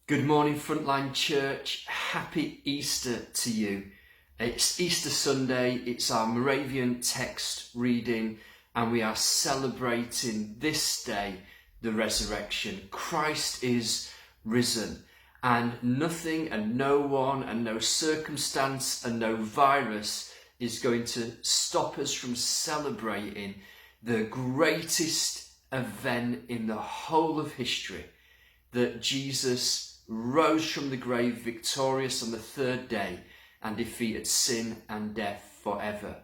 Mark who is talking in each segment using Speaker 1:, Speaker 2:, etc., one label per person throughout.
Speaker 1: Good morning, Frontline Church. Happy Easter to you. It's Easter Sunday. It's our Moravian text reading, and we are celebrating this day, the resurrection. Christ is risen, and nothing and no one and no circumstance and no virus is going to stop us from celebrating the greatest event in the whole of history, that Jesus rose from the grave victorious on the third day and defeated sin and death forever.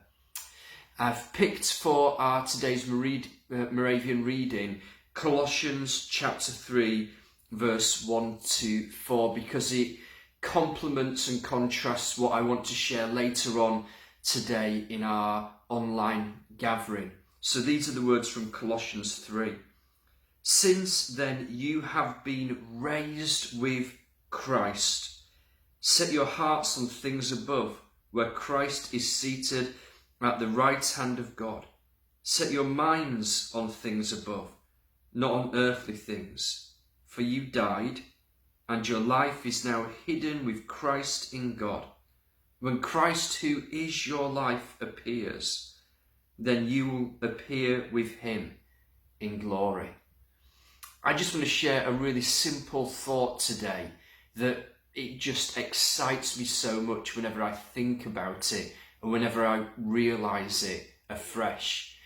Speaker 1: I've picked for our today's Moravian reading Colossians chapter 3 verse 1 to 4 because it complements and contrasts what I want to share later on today in our online gathering. So these are the words from Colossians 3. Since then you have been raised with Christ. Set your hearts on things above, where Christ is seated at the right hand of God. Set your minds on things above, not on earthly things. For you died, and your life is now hidden with Christ in God. When Christ, who is your life, appears, then you will appear with him in glory. I just want to share a really simple thought today that it just excites me so much whenever I think about it and whenever I realise it afresh.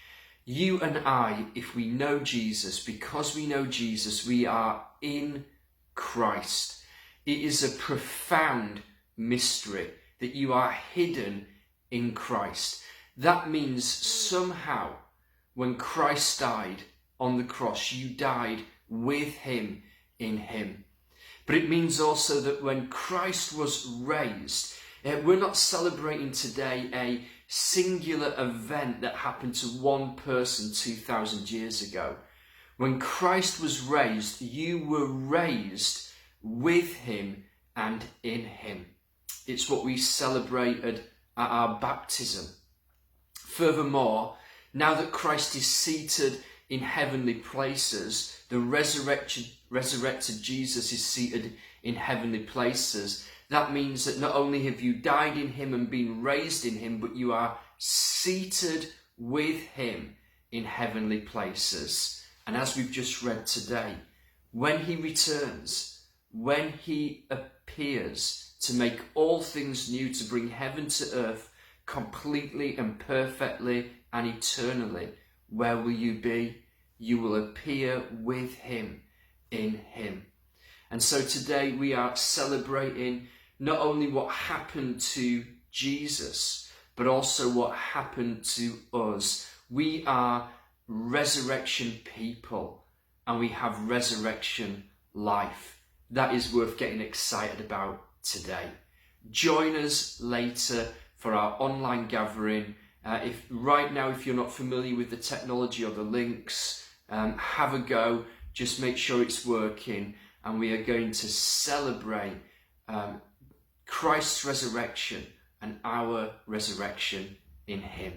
Speaker 1: You and I, if we know Jesus, because we know Jesus, we are in Christ. It is a profound mystery that you are hidden in Christ. That means somehow when Christ died on the cross, you died with him in him. But it means also that when Christ was raised, we're not celebrating today a singular event that happened to one person 2,000 years ago. When Christ was raised, you were raised with him and in him. It's what we celebrated at our baptism. Furthermore, now that Christ is seated in heavenly places, the resurrected Jesus is seated in heavenly places. That means that not only have you died in him and been raised in him, but you are seated with him in heavenly places. And as we've just read today, when he returns, when he appears to make all things new, to bring heaven to earth completely and perfectly and eternally, where will you be? You will appear with him in him. And so today we are celebrating not only what happened to Jesus, but also what happened to us. We are resurrection people, and we have resurrection life. That is worth getting excited about today. Join us later for our online gathering. If you're not familiar with the technology or the links, have a go. Just make sure it's working, and we are going to celebrate Christ's resurrection and our resurrection in him.